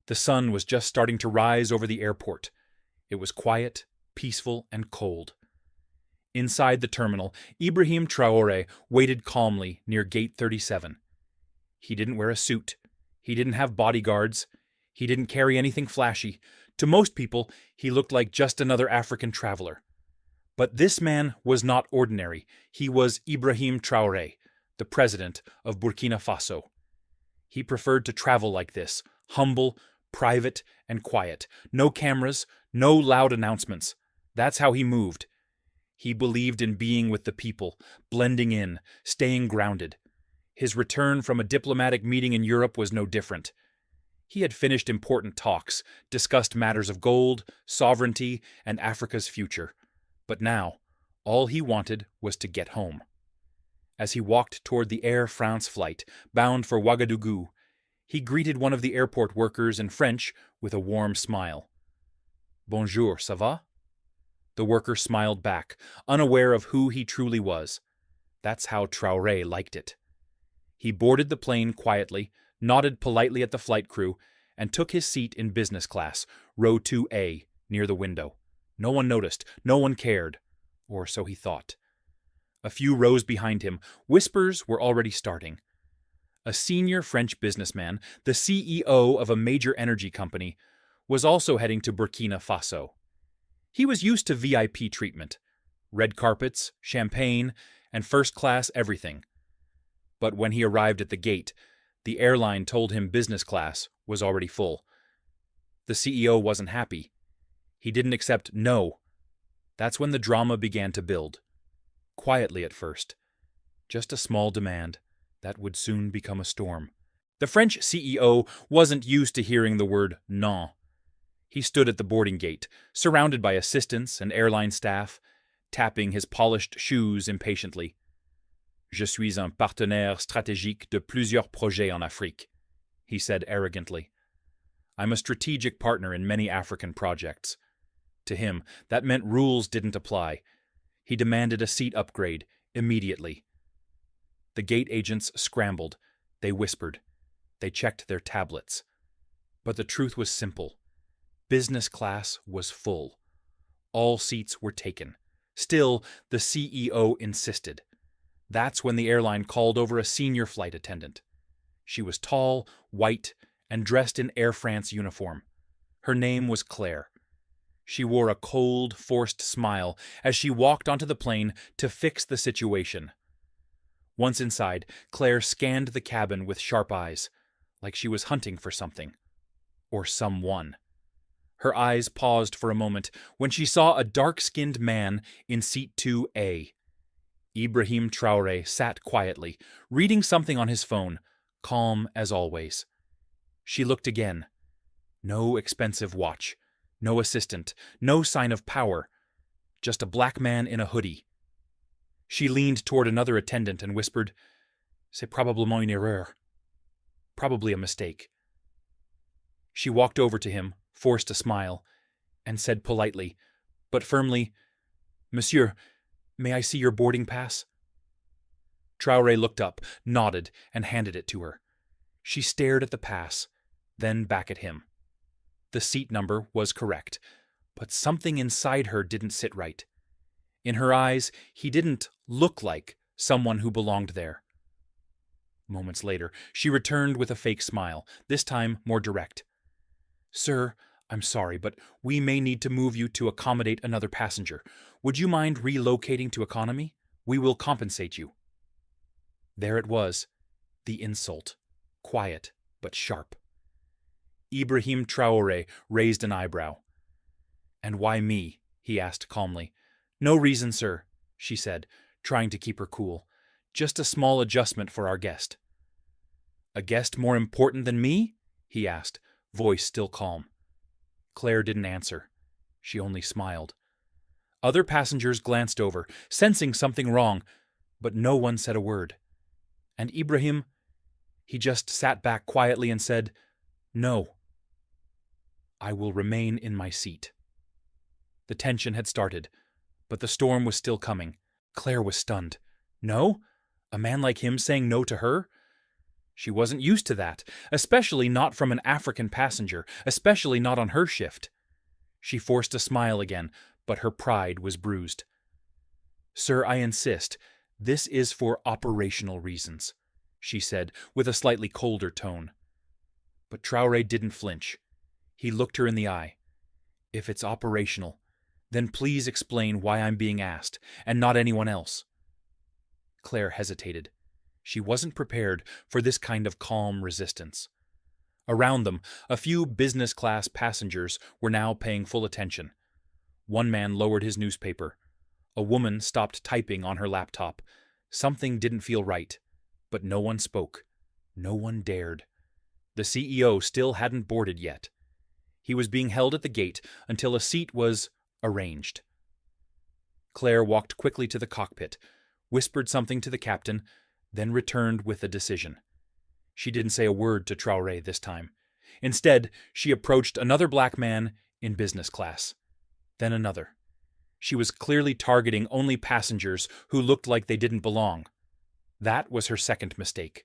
The sun was just starting to rise over the airport. It was quiet, peaceful, and cold. Inside the terminal, Ibrahim Traore waited calmly near Gate 37. He didn't wear a suit. He didn't have bodyguards. He didn't carry anything flashy. To most people, he looked like just another African traveler. But this man was not ordinary. He was Ibrahim Traore, the president of Burkina Faso. He preferred to travel like this, humble, private, and quiet. No cameras, no loud announcements. That's how he moved. He believed in being with the people, blending in, staying grounded. His return from a diplomatic meeting in Europe was no different. He had finished important talks, discussed matters of gold, sovereignty, and Africa's future. But now, all he wanted was to get home. As he walked toward the Air France flight, bound for Ouagadougou, he greeted one of the airport workers in French with a warm smile. "Bonjour, ça va?" The worker smiled back, unaware of who he truly was. That's how Traore liked it. He boarded the plane quietly, nodded politely at the flight crew, and took his seat in business class, row 2A, near the window. No one noticed, no one cared, or so he thought. A few rows behind him, whispers were already starting. A senior French businessman, the CEO of a major energy company, was also heading to Burkina Faso. He was used to VIP treatment, red carpets, champagne, and first-class everything. But when he arrived at the gate, the airline told him business class was already full. The CEO wasn't happy. He didn't accept no. That's when the drama began to build. Quietly at first. Just a small demand that would soon become a storm. The French CEO wasn't used to hearing the word non. He stood at the boarding gate, surrounded by assistants and airline staff, tapping his polished shoes impatiently. "Je suis un partenaire stratégique de plusieurs projets en Afrique," he said arrogantly. "I'm a strategic partner in many African projects." To him, that meant rules didn't apply. He demanded a seat upgrade immediately. The gate agents scrambled. They whispered. They checked their tablets. But the truth was simple. Business class was full. All seats were taken. Still, the CEO insisted. That's when the airline called over a senior flight attendant. She was tall, white, and dressed in Air France uniform. Her name was Claire. She wore a cold, forced smile as she walked onto the plane to fix the situation. Once inside, Claire scanned the cabin with sharp eyes, like she was hunting for something. Or someone. Her eyes paused for a moment when she saw a dark-skinned man in seat 2A. Ibrahim Traore sat quietly, reading something on his phone, calm as always. She looked again. No expensive watch. No assistant, no sign of power, just a black man in a hoodie. She leaned toward another attendant and whispered, "C'est probablement une erreur." Probably a mistake. She walked over to him, forced a smile, and said politely, but firmly, "Monsieur, may I see your boarding pass?" Traore looked up, nodded, and handed it to her. She stared at the pass, then back at him. The seat number was correct, but something inside her didn't sit right. In her eyes, he didn't look like someone who belonged there. Moments later, she returned with a fake smile, this time more direct. "Sir, I'm sorry, but we may need to move you to accommodate another passenger. Would you mind relocating to economy? We will compensate you." There it was, the insult, quiet but sharp. Ibrahim Traore raised an eyebrow. "And why me?" he asked calmly. "No reason, sir," she said, trying to keep her cool. "Just a small adjustment for our guest." "A guest more important than me?" he asked, voice still calm. Claire didn't answer. She only smiled. Other passengers glanced over, sensing something wrong, but no one said a word. And Ibrahim, he just sat back quietly and said, "No. I will remain in my seat." The tension had started, but the storm was still coming. Claire was stunned. No? A man like him saying no to her? She wasn't used to that, especially not from an African passenger, especially not on her shift. She forced a smile again, but her pride was bruised. "Sir, I insist. This is for operational reasons," she said, with a slightly colder tone. But Traore didn't flinch. He looked her in the eye. "If it's operational, then please explain why I'm being asked, and not anyone else." Claire hesitated. She wasn't prepared for this kind of calm resistance. Around them, a few business-class passengers were now paying full attention. One man lowered his newspaper. A woman stopped typing on her laptop. Something didn't feel right, but no one spoke. No one dared. The CEO still hadn't boarded yet. He was being held at the gate until a seat was arranged. Claire walked quickly to the cockpit, whispered something to the captain, then returned with a decision. She didn't say a word to Traore this time. Instead, she approached another black man in business class. Then another. She was clearly targeting only passengers who looked like they didn't belong. That was her second mistake.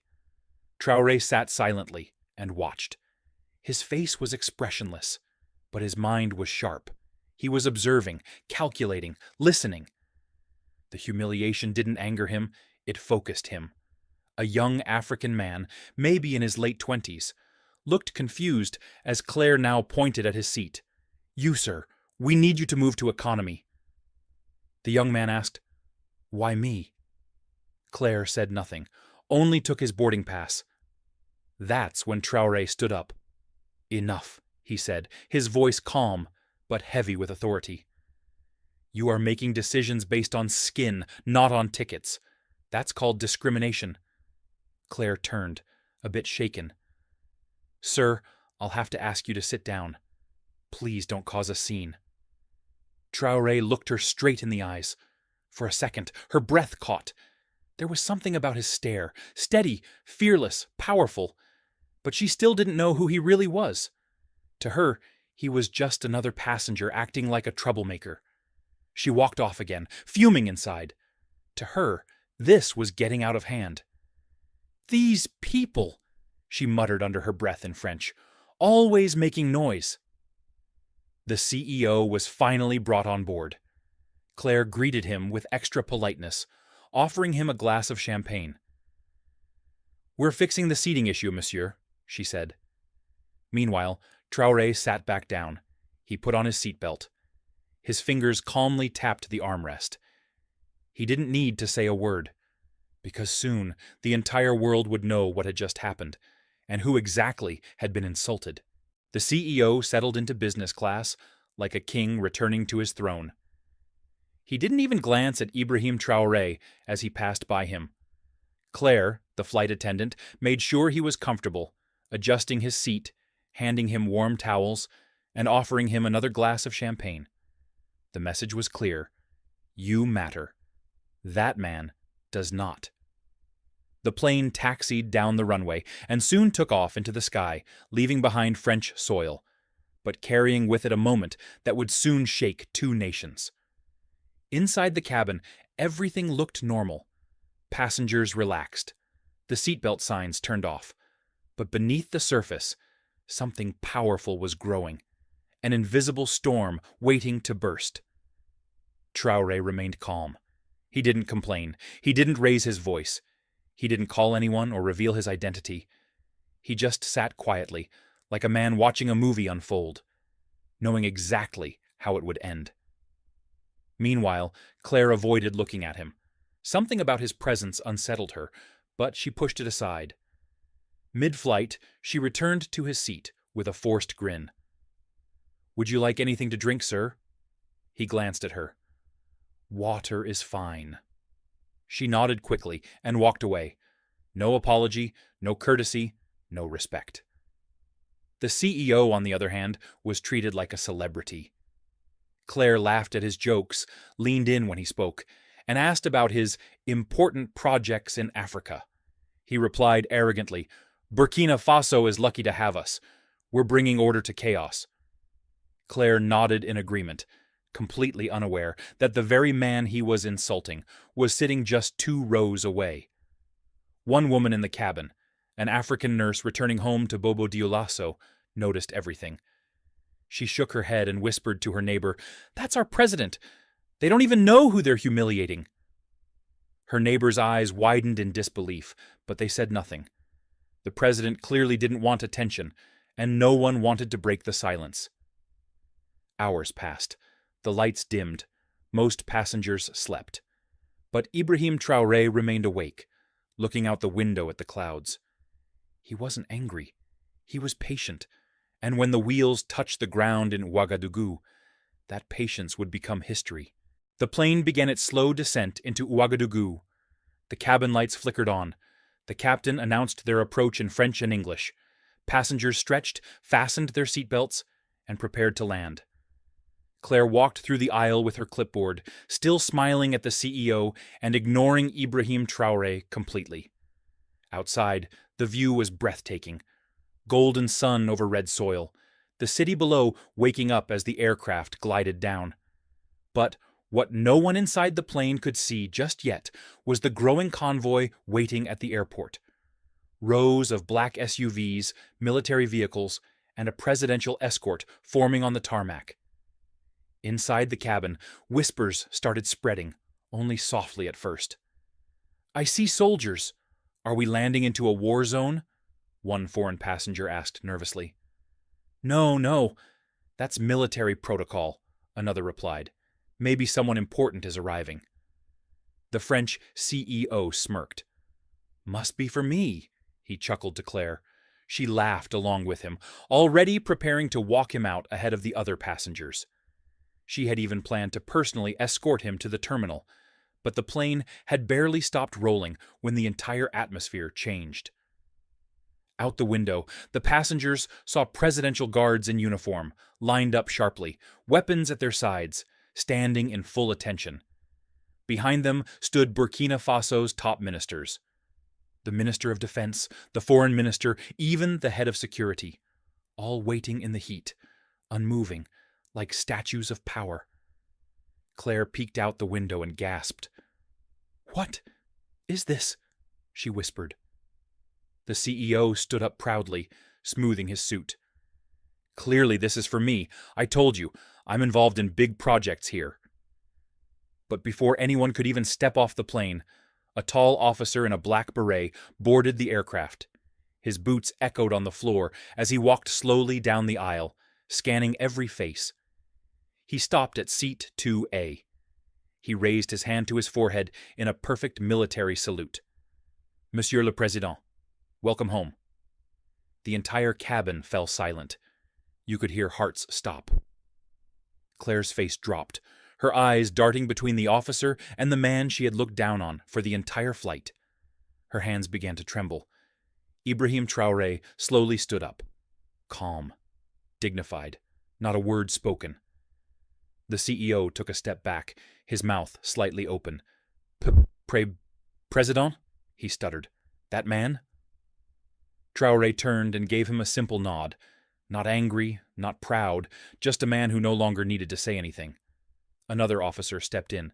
Traore sat silently and watched. His face was expressionless, but his mind was sharp. He was observing, calculating, listening. The humiliation didn't anger him, it focused him. A young African man, maybe in his late 20s, looked confused as Claire now pointed at his seat. "You, sir, we need you to move to economy." The young man asked, "Why me?" Claire said nothing, only took his boarding pass. That's when Traore stood up. "Enough," he said, his voice calm, but heavy with authority. "You are making decisions based on skin, not on tickets. That's called discrimination." Claire turned, a bit shaken. "Sir, I'll have to ask you to sit down. Please don't cause a scene." Traore looked her straight in the eyes. For a second, her breath caught. There was something about his stare, steady, fearless, powerful. But she still didn't know who he really was. To her, he was just another passenger acting like a troublemaker. She walked off again, fuming inside. To her, this was getting out of hand. "These people," she muttered under her breath in French, "always making noise." The CEO was finally brought on board. Claire greeted him with extra politeness, offering him a glass of champagne. "We're fixing the seating issue, monsieur," she said. Meanwhile, Traore sat back down. He put on his seatbelt. His fingers calmly tapped the armrest. He didn't need to say a word, because soon the entire world would know what had just happened, and who exactly had been insulted. The CEO settled into business class, like a king returning to his throne. He didn't even glance at Ibrahim Traore as he passed by him. Claire, the flight attendant, made sure he was comfortable, adjusting his seat, handing him warm towels, and offering him another glass of champagne. The message was clear. You matter. That man does not. The plane taxied down the runway and soon took off into the sky, leaving behind French soil, but carrying with it a moment that would soon shake two nations. Inside the cabin, everything looked normal. Passengers relaxed. The seatbelt signs turned off. But beneath the surface, something powerful was growing. An invisible storm waiting to burst. Traore remained calm. He didn't complain. He didn't raise his voice. He didn't call anyone or reveal his identity. He just sat quietly, like a man watching a movie unfold, knowing exactly how it would end. Meanwhile, Claire avoided looking at him. Something about his presence unsettled her, but she pushed it aside. Mid-flight, she returned to his seat with a forced grin. "Would you like anything to drink, sir?" He glanced at her. "Water is fine." She nodded quickly and walked away. No apology, no courtesy, no respect. The CEO, on the other hand, was treated like a celebrity. Claire laughed at his jokes, leaned in when he spoke, and asked about his important projects in Africa. He replied arrogantly, "Burkina Faso is lucky to have us. We're bringing order to chaos." Claire nodded in agreement, completely unaware that the very man he was insulting was sitting just 2 rows away. One woman in the cabin, An African nurse returning home to Bobo Dioulasso noticed everything. She shook her head and whispered to her neighbor, "That's our president. They don't even know who they're humiliating." Her neighbor's eyes widened in disbelief, but they said nothing. The president clearly didn't want attention, and no one wanted to break the silence. Hours passed. The lights dimmed. Most passengers slept. But Ibrahim Traore remained awake, looking out the window at the clouds. He wasn't angry. He was patient, and when the wheels touched the ground in Ouagadougou, that patience would become history. The plane began its slow descent into Ouagadougou. The cabin lights flickered on. The captain announced their approach in French and English. Passengers stretched, fastened their seatbelts, and prepared to land. Claire walked through the aisle with her clipboard, still smiling at the CEO and ignoring Ibrahim Traore completely. Outside, the view was breathtaking. Golden sun over red soil, the city below waking up as the aircraft glided down. But what no one inside the plane could see just yet was the growing convoy waiting at the airport. Rows of black SUVs, military vehicles, and a presidential escort forming on the tarmac. Inside the cabin, whispers started spreading, only softly at first. "I see soldiers. Are we landing into a war zone?" one foreign passenger asked nervously. No, that's military protocol," another replied. "Maybe someone important is arriving." The French CEO smirked. "Must be for me," he chuckled to Claire. She laughed along with him, already preparing to walk him out ahead of the other passengers. She had even planned to personally escort him to the terminal, but the plane had barely stopped rolling when the entire atmosphere changed. Out the window, the passengers saw presidential guards in uniform, lined up sharply, weapons at their sides, standing in full attention. Behind them stood Burkina Faso's top ministers. The Minister of Defense, the Foreign Minister, even the head of security, all waiting in the heat, unmoving, like statues of power. Claire peeked out the window and gasped. "What is this?" she whispered. The CEO stood up proudly, smoothing his suit. "Clearly this is for me. I told you, I'm involved in big projects here." But before anyone could even step off the plane, a tall officer in a black beret boarded the aircraft. His boots echoed on the floor as he walked slowly down the aisle, scanning every face. He stopped at seat 2A. He raised his hand to his forehead in a perfect military salute. "Monsieur le Président, welcome home." The entire cabin fell silent. You could hear hearts stop. Claire's face dropped, her eyes darting between the officer and the man she had looked down on for the entire flight. Her hands began to tremble. Ibrahim Traore slowly stood up. Calm, dignified, not a word spoken. The CEO took a step back, his mouth slightly open. President? He stuttered. "That man?" Traore turned and gave him a simple nod. Not angry, not proud, just a man who no longer needed to say anything. Another officer stepped in.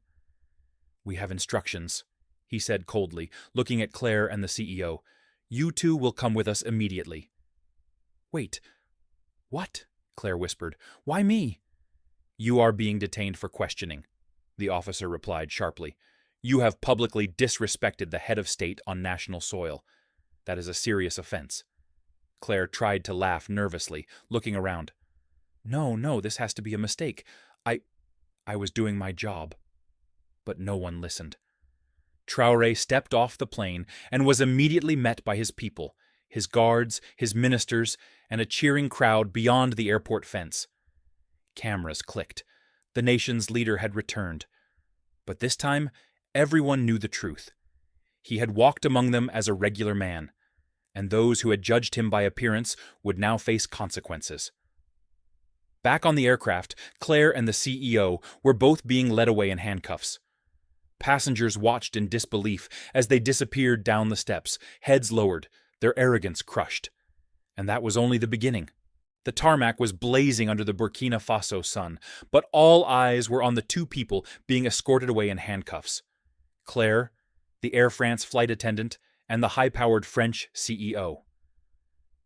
"We have instructions," he said coldly, looking at Claire and the CEO. "You two will come with us immediately." "Wait, what?" Claire whispered. "Why me?" "You are being detained for questioning," the officer replied sharply. "You have publicly disrespected the head of state on national soil. That is a serious offense." Claire tried to laugh nervously, looking around. No, this has to be a mistake. I was doing my job." But no one listened. Traore stepped off the plane and was immediately met by his people, his guards, his ministers, and a cheering crowd beyond the airport fence. Cameras clicked. The nation's leader had returned. But this time, everyone knew the truth. He had walked among them as a regular man, and those who had judged him by appearance would now face consequences. Back on the aircraft, Claire and the CEO were both being led away in handcuffs. Passengers watched in disbelief as they disappeared down the steps, heads lowered, their arrogance crushed. And that was only the beginning. The tarmac was blazing under the Burkina Faso sun, but all eyes were on the two people being escorted away in handcuffs. Claire, the Air France flight attendant, and the high-powered French CEO.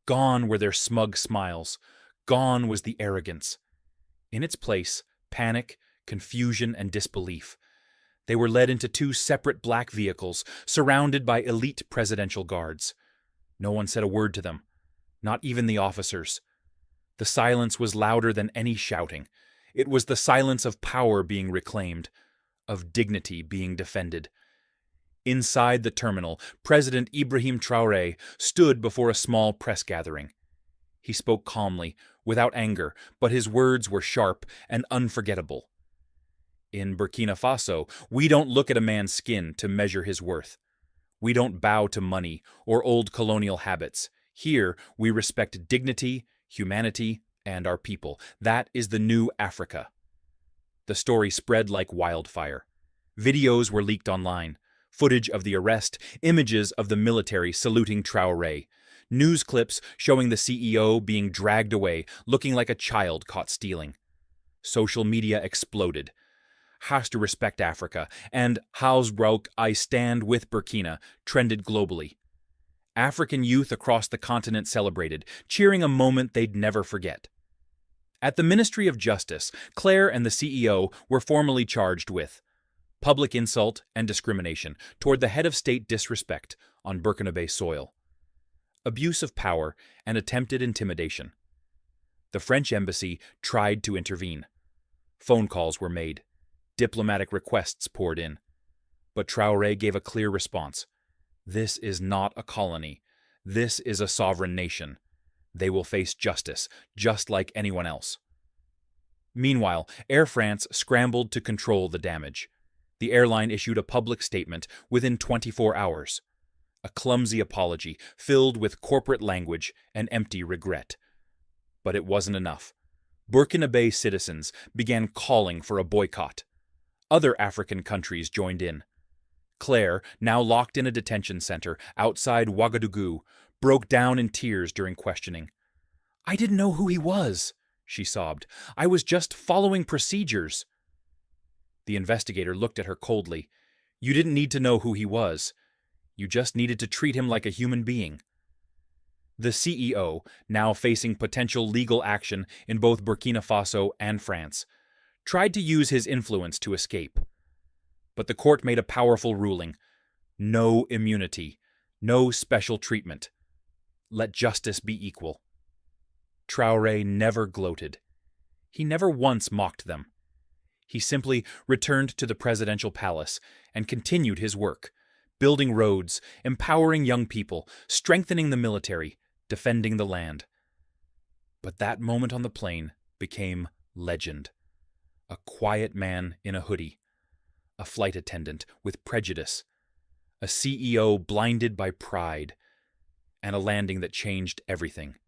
Gone were their smug smiles. Gone was the arrogance. In its place, panic, confusion, and disbelief. They were led into two separate black vehicles, surrounded by elite presidential guards. No one said a word to them, not even the officers. The silence was louder than any shouting. It was the silence of power being reclaimed, of dignity being defended. Inside the terminal, President Ibrahim Traore stood before a small press gathering. He spoke calmly, without anger, but his words were sharp and unforgettable. In Burkina Faso, we don't look at a man's skin to measure his worth. We don't bow to money or old colonial habits. Here, we respect dignity, humanity, and our people. That is the new Africa. The story spread like wildfire. Videos were leaked online. Footage of the arrest, images of the military saluting Traore, news clips showing the CEO being dragged away, looking like a child caught stealing. Social media exploded. Has to respect Africa, and Hausbrook, I stand with Burkina, trended globally. African youth across the continent celebrated, cheering a moment they'd never forget. At the Ministry of Justice, Claire and the CEO were formally charged with public insult and discrimination toward the head of state disrespect on Burkinabe soil, abuse of power, and attempted intimidation. The French embassy tried to intervene. Phone calls were made. Diplomatic requests poured in. But Traore gave a clear response. This is not a colony. This is a sovereign nation. They will face justice, just like anyone else. Meanwhile, Air France scrambled to control the damage. The airline issued a public statement within 24 hours. A clumsy apology filled with corporate language and empty regret. But it wasn't enough. Burkinabe citizens began calling for a boycott. Other African countries joined in. Claire, now locked in a detention center outside Ouagadougou, broke down in tears during questioning. "I didn't know who he was," she sobbed. "I was just following procedures." The investigator looked at her coldly. "You didn't need to know who he was. You just needed to treat him like a human being." The CEO, now facing potential legal action in both Burkina Faso and France, tried to use his influence to escape. But the court made a powerful ruling. No immunity, no special treatment. Let justice be equal. Traore never gloated. He never once mocked them. He simply returned to the presidential palace and continued his work, building roads, empowering young people, strengthening the military, defending the land. But that moment on the plane became legend. A quiet man in a hoodie, a flight attendant with prejudice, a CEO blinded by pride, and a landing that changed everything.